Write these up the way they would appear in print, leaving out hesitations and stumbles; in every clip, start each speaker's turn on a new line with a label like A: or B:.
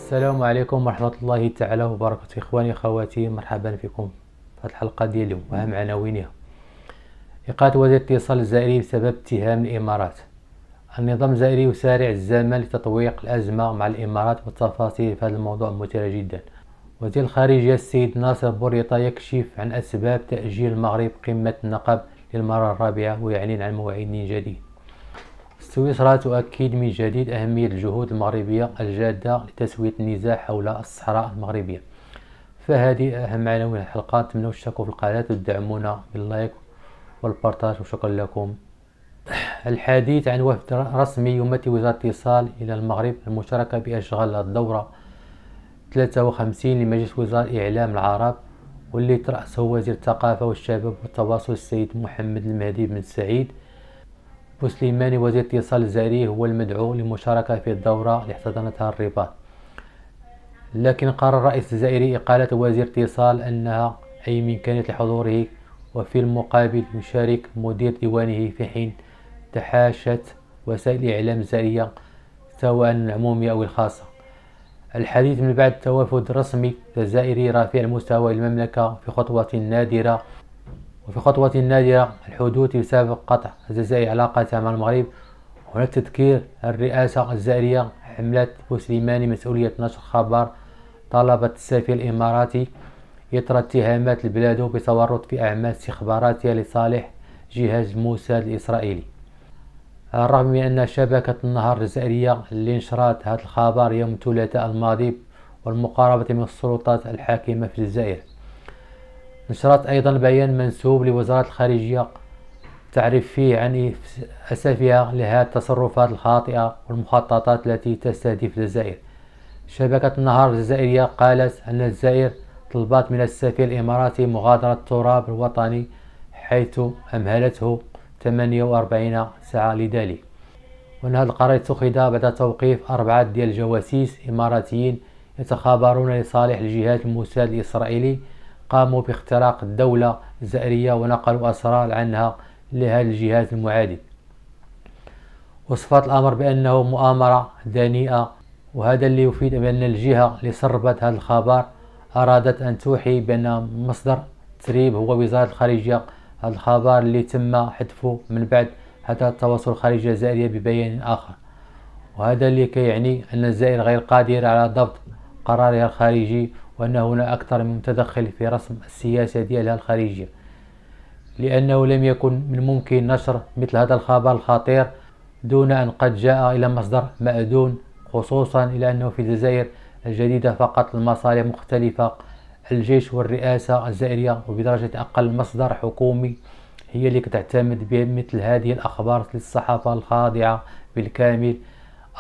A: السلام عليكم ورحمة الله تعالى وبركاته. إخواني أخواتي، مرحبا بكم في الحلقة ديال اليوم وأهم عناوينها: إيقاف وزير الاتصال الجزائري بسبب اتهام الإمارات. النظام الجزائري يسارع الزمن لتطويق الأزمة مع الإمارات، والتفاصيل في هذا الموضوع مثيرة جدا. وزير الخارجية السيد ناصر بوريطة يكشف عن أسباب تأجيل المغرب قمة النقب للمرة الرابعة ويعلن عن موعد جديد. سويسرا تؤكد من جديد أهمية الجهود المغربية الجادة لتسوية النزاع حول الصحراء المغربية. فهذه أهم عناوين الحلقة. أتمنى تشتركوا في القناة وتدعمونا باللايك والبارتاج، وشكرا لكم. الحديث عن وفد رسمي يمثل وزارة الاتصال إلى المغرب المشاركة بأشغال الدورة 53 لمجلس وزراء الإعلام العرب، واللي ترأسه وزير الثقافة والشباب والتواصل السيد محمد المهدي بن سعيد بوسليماني. وزير الاتصال الجزائري هو المدعو للمشاركة في الدورة اللي احتضنتها الرباط، لكن قرر الرئيس الجزائري إقالة وزير الاتصال أنها أي إمكانية لحضوره، وفي المقابل يشارك مدير ديوانه، في حين تحاشت وسائل الإعلام الجزائرية سواء العمومية أو الخاصة الحديث من بعد توافد رسمي جزائري رفيع المستوى للمملكة في خطوة نادرة الحدوث بسبب قطع الجزائر علاقتها مع المغرب. هناك تذكير الرئاسة الجزائرية حملت بوسليماني مسؤولية نشر خبر طلبت السفير الإماراتي إثر اتهامات البلاد بتورط في أعمال استخباراتية لصالح جهاز الموساد الإسرائيلي، على الرغم من أن شبكة النهار الجزائرية اللي نشرت هذا الخبر يوم الثلاثاء الماضي والمقاربة من السلطات الحاكمة في الجزائر. نشرت أيضا بيان منسوب لوزارة الخارجية تعرف فيه عن أسفها لهذه التصرفات الخاطئة والمخططات التي تستهدف الجزائر. شبكة النهار الجزائرية قالت أن الجزائر طلبت من السفير الإماراتي مغادرة التراب الوطني، حيث أمهلته 48 ساعة لذلك، وأن هذا القرار اتخذ بعد توقيف 4 ديال الجواسيس إماراتيين يتخابرون لصالح الجهاز الموساد الإسرائيلي قاموا باختراق الدولة الجزائرية ونقلوا أسرار عنها لهذا الجهاز المعادي. وصفت الأمر بأنه مؤامرة دنيئة، وهذا اللي يفيد بأن الجهة اللي سربت هذا الخبر أرادت أن توحي بأن مصدر تسريب هو وزارة الخارجية. هذا الخبر اللي تم حذفه من بعد هذا التواصل الخارجية الجزائرية ببيان آخر، وهذا اللي كيعني أن الجزائر غير قادرة على ضبط قرارها الخارجي، وأن هنا أكثر من متدخل في رسم السياسة ديالها الخارجية، لأنه لم يكن من الممكن نشر مثل هذا الخبر الخطير دون أن قد جاء إلى مصدر مأذون، خصوصا إلى أنه في الجزائر الجديدة فقط المصالح مختلفة. الجيش والرئاسة الجزائرية وبدرجة أقل مصدر حكومي هي اللي تعتمد بمثل هذه الأخبار للصحافة الخاضعة بالكامل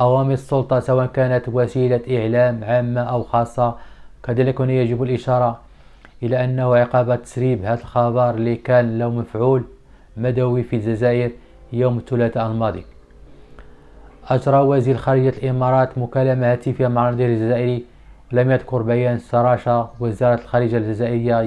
A: أوامر السلطة، سواء كانت وسيلة إعلام عامة أو خاصة. كذلك يجب الإشارة إلى أنه عقاب تسريب هذا الخبر اللي كان له مفعول مدوي في الجزائر يوم الثلاثاء الماضي. أجرى وزير خارجية الإمارات مكالمة هاتفية مع النظير الجزائري، ولم يذكر بيان سراج وزارة الخارجية الجزائرية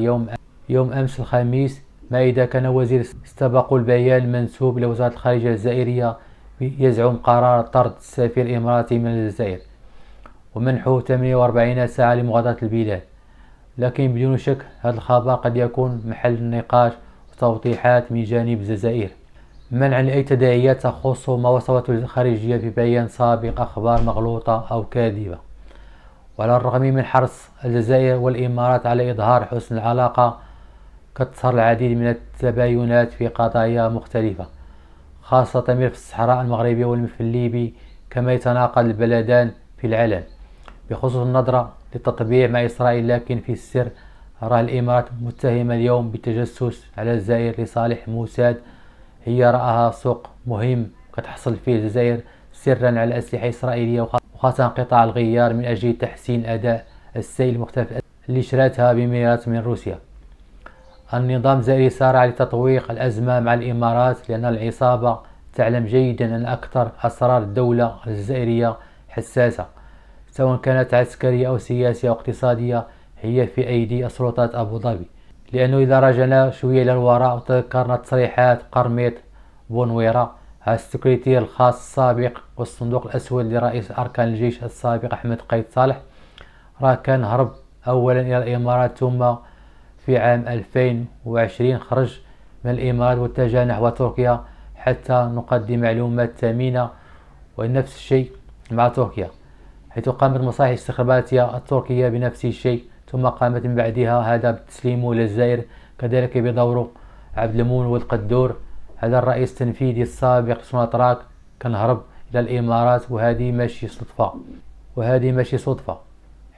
A: يوم أمس الخميس، ما إذا كان وزير استبق البيان المنسوب إلى وزارة الخارجية الجزائرية يزعم قرار طرد السفير الإماراتي من الجزائر ومنحه 48 ساعة لمغادرة البلاد. لكن بدون شك هذا الخبر قد يكون محل نقاش وتوضيحات من جانب الجزائر، منعا لأي تداعيات تخص ما وصفته الخارجية في بيان سابق أخبار مغلوطة أو كاذبة. وعلى الرغم من حرص الجزائر والإمارات على إظهار حسن العلاقة، قد تظهر العديد من التباينات في قضايا مختلفة، خاصة ملف الصحراء المغربية والملف الليبي، كما يتناقض البلدان في العلن بخصوص النظرة للتطبيع مع إسرائيل. لكن في السر راه الإمارات متهمة اليوم بالتجسس على الجزائر لصالح موساد، هي رأها سوق مهم كتحصل فيه الجزائر سرا على أسلحة إسرائيلية، وخاصة قطع الغيار من أجل تحسين أداء السيل المختلف اللي شراتها بمليارات من روسيا. النظام الجزائري سارع لتطويق الأزمة مع الإمارات، لأن العصابة تعلم جيدا أن أكثر أسرار الدولة الجزائرية حساسة، سواء كانت عسكرية أو سياسية أو اقتصادية، هي في أيدي السلطات أبو ظبي. لأنه إذا رجعنا شوية للوراء وتذكرنا تصريحات قرميط بونويرة السكرتير الخاص السابق والصندوق الأسود لرئيس أركان الجيش السابق أحمد قيد صالح، راه كان هرب أولا إلى الإمارات، ثم في عام 2020 خرج من الإمارات واتجه نحو تركيا حتى نقدم معلومات ثمينة. ونفس الشيء مع تركيا، حيث قامت مصالح الاستخباراتية التركية بنفس الشيء، ثم قامت من بعدها هذا بتسليمه إلى الجزائر، كذلك بدور عبد المنعم والقدور. هذا الرئيس التنفيذي السابق سوناطراك كان هرب إلى الإمارات، وهذه ماشي صدفة،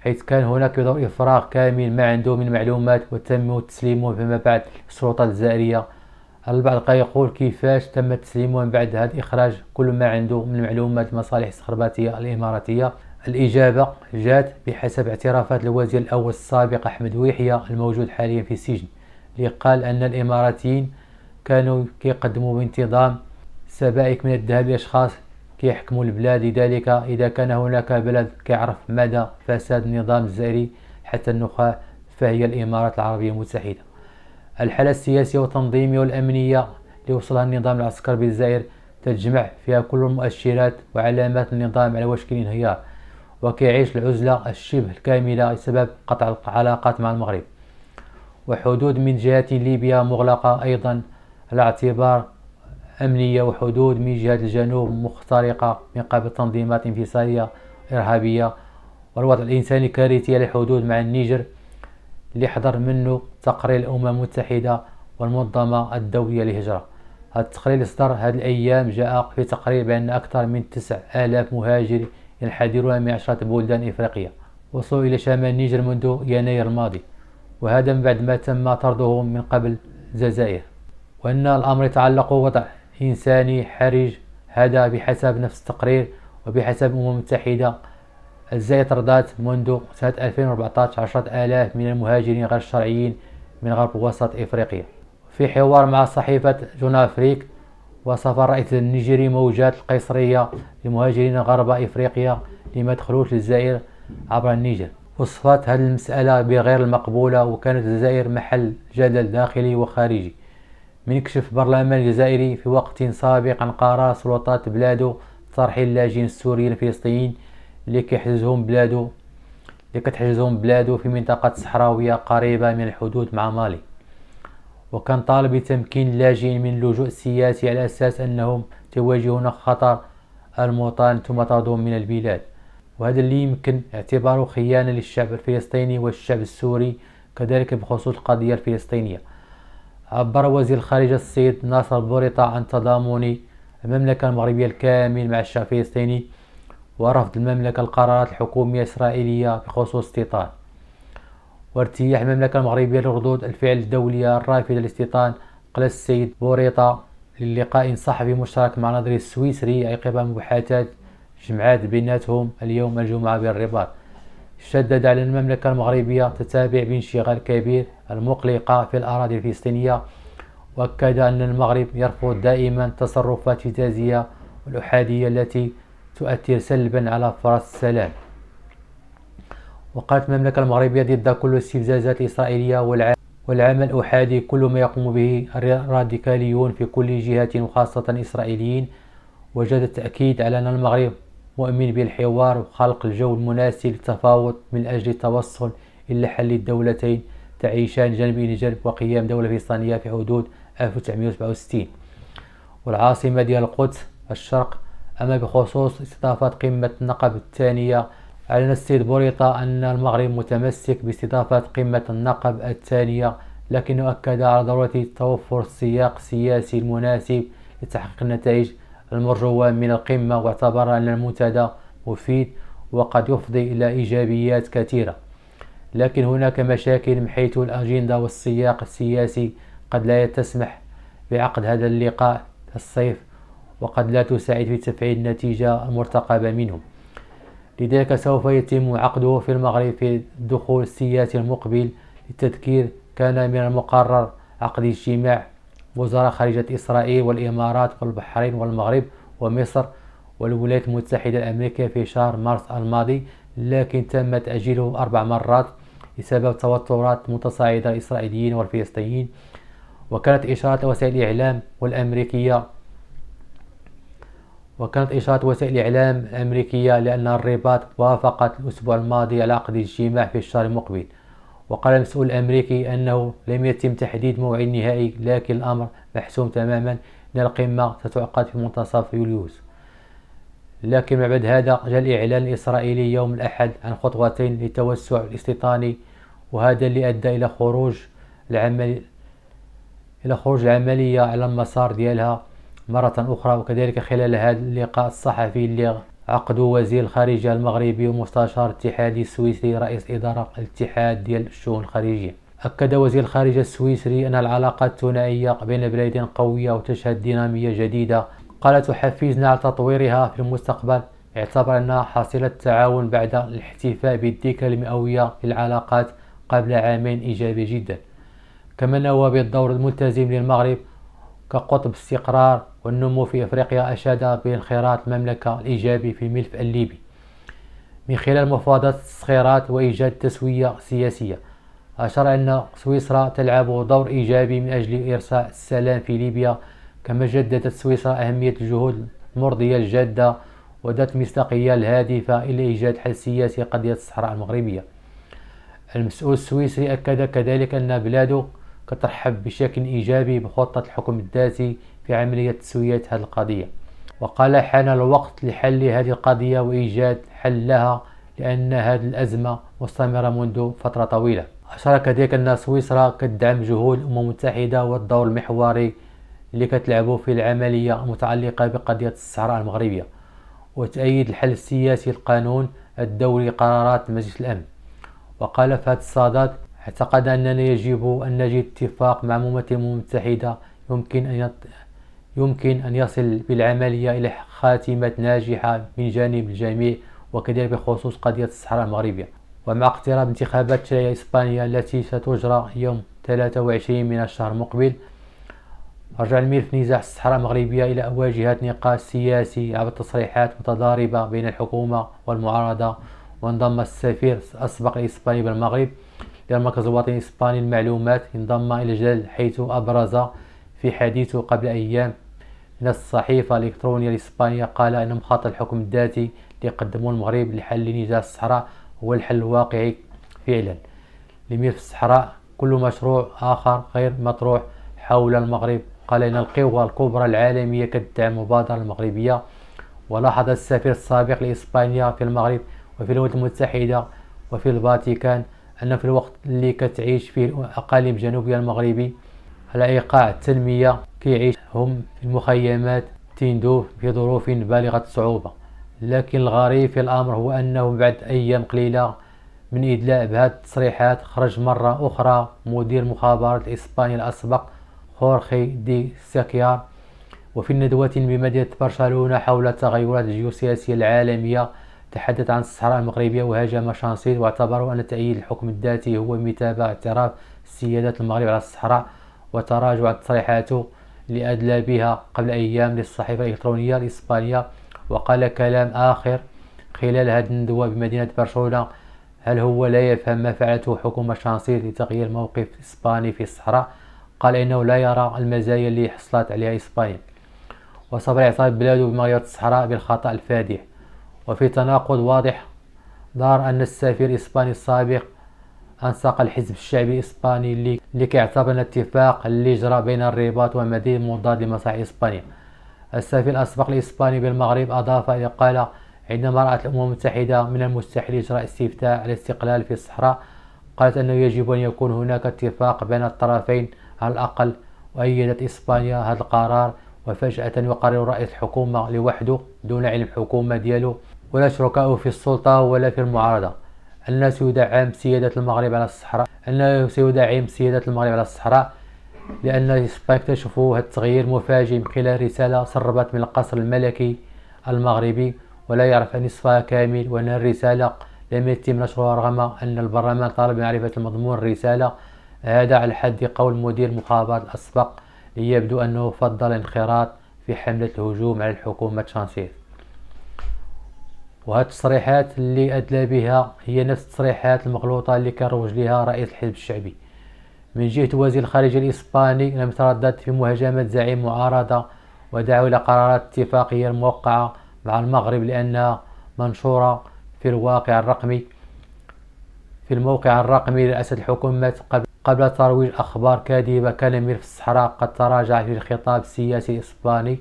A: حيث كان هناك دور إفراغ كامل ما عنده من معلومات وتم تسليمه فيما بعد السلطات الجزائرية. البعض قد يقول كيفاش تم تسليمه من بعد هذا إخراج كل ما عنده من معلومات المصالح الاستخباراتية الإماراتية. الإجابة جات بحسب اعترافات الوزير الأول السابق أحمد ويحيى الموجود حاليا في السجن، اللي قال أن الإماراتيين كانوا كيقدموا بانتظام سبائك من الذهب لأشخاص كيحكموا البلاد، لذلك إذا كان هناك بلد كيعرف مدى فساد النظام الجزائري حتى النخاع فهي الإمارات العربية المتحدة. الحالة السياسية والتنظيمية والأمنية اللي وصلها النظام العسكري بالجزائر تجمع فيها كل المؤشرات وعلامات النظام على وشك الانهيار، وكيعيش العزلة الشبه الكاملة بسبب قطع العلاقات مع المغرب، وحدود من جهة ليبيا مغلقة أيضا على اعتبار أمنية، وحدود من جهة الجنوب مخترقة من قبل تنظيمات انفصالية إرهابية، والوضع الإنساني كارثي على الحدود مع النيجر اللي حضر منه تقرير الأمم المتحدة والمنظمة الدولية للهجرة. هذا التقرير اللي صدر هذه الأيام جاء في تقرير بأن أكثر من 9000 مهاجر ينحدرون من 10 بلدان إفريقية وصلوا إلى شمال النيجر منذ يناير الماضي، وهذا من بعد ما تم طردهم من قبل الجزائر، وأن الأمر يتعلق بوضع إنساني حرج. هذا بحسب نفس التقرير، وبحسب الأمم المتحدة الجزائر طردت منذ سنة 2014 10,000 من المهاجرين غير الشرعيين من غرب وسط إفريقيا. في حوار مع صحيفة جون أفريك، وصف الرئيس النيجيري موجات القيصرية لمهاجرين غرب إفريقيا لما دخلوش للجزائر عبر النيجر، وصفت هذه المسألة بغير المقبولة، وكانت الجزائر محل جدل داخلي وخارجي. من كشف البرلمان الجزائري في وقت سابق عن قرار سلطات بلاده ترحيل اللاجئين السوريين الفلسطينيين اللي كتحجزهم بلاده في منطقة صحراوية قريبة من الحدود مع مالي، وكان طالب بتمكين اللاجئين من اللجوء السياسي على أساس أنهم يواجهون خطر الموطن ثم طردهم من البلاد، وهذا اللي يمكن اعتباره خيانة للشعب الفلسطيني والشعب السوري كذلك بخصوص القضية الفلسطينية. عبر وزير الخارجية السيد ناصر بوريطة عن تضامن المملكة المغربية الكامل مع الشعب الفلسطيني، ورفض المملكة القرارات الحكومية الإسرائيلية بخصوص الاستيطان، وارتياح المملكة المغربية لردود الفعل الدولية الرافضة للاستيطان. قال السيد بوريطة للقاء صحفي مشترك مع نظري السويسري عقب مباحثات جمعات بيناتهم اليوم الجمعة بالرباط، شدد على أن المملكة المغربية تتابع بانشغال كبير المقلقة في الأراضي الفلسطينية، وأكد أن المغرب يرفض دائما التصرفات الابتزازية والأحادية التي تؤثر سلبا على فرص السلام. وقالت المملكة المغربية ضد كل الاستفزازات الإسرائيلية والعمل الأحادي كل ما يقوم به الراديكاليون في كل جهة وخاصة الإسرائيليين، وجد التأكيد على أن المغرب مؤمن بالحوار وخلق الجو المناسب للتفاوض من أجل التوصل إلى حل الدولتين تعيشان جنب إلى جنب وقيام دولة فلسطينية في حدود 1967 والعاصمة ديال القدس الشرق. أما بخصوص استضافة قمة النقب الثانية، أعلن السيد بوريطة أن المغرب متمسك باستضافة قمة النقب الثانية، لكنه أكد على ضرورة توفر السياق السياسي المناسب لتحقيق النتائج المرجوة من القمة، واعتبر أن المنتدى مفيد وقد يفضي إلى إيجابيات كثيرة، لكن هناك مشاكل من حيث الأجندة والسياق السياسي قد لا تسمح بعقد هذا اللقاء الصيف، وقد لا تساعد في تفعيل النتيجة المرتقبة منه. لذلك سوف يتم عقده في المغرب في الدخول السياسي المقبل. للتذكير، كان من المقرر عقد اجتماع وزراء خارجية إسرائيل والإمارات والبحرين والمغرب ومصر والولايات المتحدة الأمريكية في شهر مارس الماضي، لكن تم تأجيله 4 مرات بسبب توترات متصاعدة الإسرائيليين والفلسطينيين. وكانت إشارة وسائل الإعلام والأمريكية وكانت إشارة وسائل الإعلام الأمريكية لأن الرباط وافقت الأسبوع الماضي على عقد اجتماع في الشهر المقبل. وقال المسؤول الأمريكي أنه لم يتم تحديد موعد نهائي، لكن الأمر محسوم تماما أن القمة ستعقد في منتصف يوليوز. لكن بعد هذا جاء الإعلان الإسرائيلي يوم الأحد عن خطوتين للتوسع الاستيطاني، وهذا اللي أدى إلى خروج العملية على المسار ديالها مرة أخرى. وكذلك خلال هذا اللقاء الصحفي اللي عقده وزير الخارجية المغربي ومستشار الاتحادي السويسري رئيس إدارة الاتحاد ديال الشؤون الخارجية، أكد وزير الخارجية السويسري أن العلاقات الثنائية بين البلدين قوية وتشهد دينامية جديدة. قال تحفزنا على تطويرها في المستقبل، اعتبر أنها حاصلة تعاون بعد الاحتفاء بالذكرى المئوية للعلاقات قبل عامين إيجابي جدا. كما نوى بالدور الملتزم للمغرب كقطب الاستقرار والنمو في أفريقيا، أشاد بانخراط المملكة الإيجابي في الملف الليبي من خلال مفاوضات التسخيرات وإيجاد تسوية سياسية. أشار أن سويسرا تلعب دور إيجابي من أجل إرساء السلام في ليبيا. كما جددت سويسرا أهمية الجهود المرضية الجادة وذات المصداقية الهادفة إلى إيجاد حل سياسي قضية الصحراء المغربية. المسؤول السويسري أكد كذلك أن بلاده كترحب بشكل إيجابي بخطة الحكم الذاتي في عملية تسوية هذه القضية، وقال حان الوقت لحل هذه القضية وإيجاد حل لها لأن هذه الأزمة مستمرة منذ فترة طويلة. أشار كذلك أن سويسرا كتدعم جهود الأمم المتحدة والدور المحوري اللي كتلعبوا في العملية المتعلقة بقضية الصحراء المغربية، وتأييد الحل السياسي القانون الدولي قرارات مجلس الأمن. وقال في هذا الصدد اعتقد أننا يجب أن نجد اتفاق مع ممثل الأمم المتحدة يمكن أن يصل بالعملية إلى خاتمة ناجحة من جانب الجميع، وكذلك بخصوص قضية الصحراء المغربية. ومع اقتراب انتخابات تشريعية إسبانيا التي ستجرى يوم 23 من الشهر المقبل، رجع الملف نزاع الصحراء المغربية إلى واجهة نقاش سياسي عبر تصريحات متضاربة بين الحكومة والمعارضة. وانضم السفير الأسبق الإسباني بالمغرب للمركز الوطني الإسباني للمعلومات انضم إلى الجدل، حيث أبرز في حديثه قبل أيام من الصحيفة الإلكترونية الإسبانية قال أن مخطط الحكم الذاتي اللي قدمه المغرب لحل نزاع الصحراء هو الحل الواقعي فعلا لملف الصحراء. كل مشروع آخر غير مطروح حول المغرب. قال إن القوى الكبرى العالمية كتدعم المبادرة المغربية. ولاحظ السفير السابق لإسبانيا في المغرب وفي الولايات المتحدة وفي الفاتيكان أن في الوقت اللي كتعيش فيه الأقاليم الجنوبية المغربي على إيقاع التنمية كيعيش هم في المخيمات تندو في ظروف بالغة الصعوبة. لكن الغريب في الأمر هو أنه بعد أيام قليلة من إدلاء بهذه التصريحات خرج مرة أخرى مدير مخابرات إسبانيا الأسبق خورخي دي ساكيار وفي الندوة بمدينة برشلونة حول التغيرات الجيوسياسية العالمية تحدث عن الصحراء المغربية وهاجم شانسيل، واعتبروا أن تأييد الحكم الذاتي هو مثابة اعتراف سيادة المغرب على الصحراء وتراجع تصريحاته اللي أدلى بها قبل أيام للصحيفة الإلكترونية الإسبانية. وقال كلام آخر خلال هذه الندوة بمدينة برشلونة: هل هو لا يفهم ما فعلته حكومة شانسيل لتغيير الموقف الإسباني في الصحراء؟ قال إنه لا يرى المزايا اللي حصلت عليها إسبانيا، وصبر اعتراف بلاده بمغرب الصحراء بالخطأ الفادح. وفي تناقض واضح ظهر أن السفير الإسباني السابق أنسق الحزب الشعبي الإسباني اللي كيعتبر الاتفاق اللي جرى بين الرباط ومدينة مضاد لمصالح إسبانيا. السفير الأسبق الإسباني بالمغرب أضاف إلى قال: عندما رأت الأمم المتحدة من المستحيل إجراء استفتاء على الاستقلال في الصحراء، قالت أنه يجب أن يكون هناك اتفاق بين الطرفين على الأقل، وأيدت إسبانيا هذا القرار. وفجأة يقرر رئيس الحكومة لوحده دون علم الحكومة ديالو ولا شركائه في السلطة ولا في المعارضة أنه سيدعم سيادة المغرب على الصحراء، لأن إسبانيا اكتشفوا هذا التغيير مفاجئ من خلال رسالة سربت من القصر الملكي المغربي ولا يعرف نصفها كامل، وأن الرسالة لم يتم نشرها رغم أن البرلمان طالب معرفة المضمون الرسالة. هذا على حد قول مدير مخابرات الأسبق، ليبدو أنه فضل الانخراط في حملة الهجوم على الحكومة شانسيل. وهذه التصريحات اللي أدلى بها هي نفس التصريحات المغلوطة اللي كروج لها رئيس الحزب الشعبي. من جهة وزير الخارجية الإسباني لم يتردد في مهاجمة زعيم معارضة ودعوا إلى قرارات اتفاقية موقعة مع المغرب لأنها منشورة في الموقع الرقمي لرئاسة الحكومة. قبل ترويج أخبار كاذبة، كان الملف الصحراء قد تراجع في الخطاب السياسي الإسباني،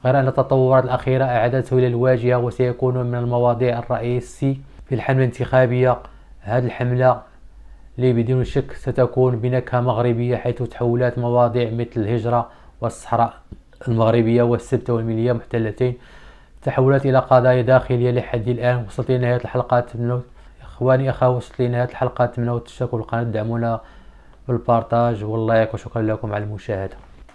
A: غير أن التطورات الأخيرة أعادته إلى الواجهة وسيكون من المواضيع الرئيسية في الحملة الانتخابية. هذه الحملة اللي بدون شك ستكون بنكهة مغربية، حيث تحولات مواضيع مثل الهجرة والصحراء المغربية والسبت والملية محتلتين تحولت إلى قضايا داخلية. لحد الآن وصلت لنهاية الحلقة. إخواني وصلت لنهاية الحلقة. أتمنى التشارك بالقناة، دعمونا بالبارتاج واللايك، وشكرا لكم على المشاهدة.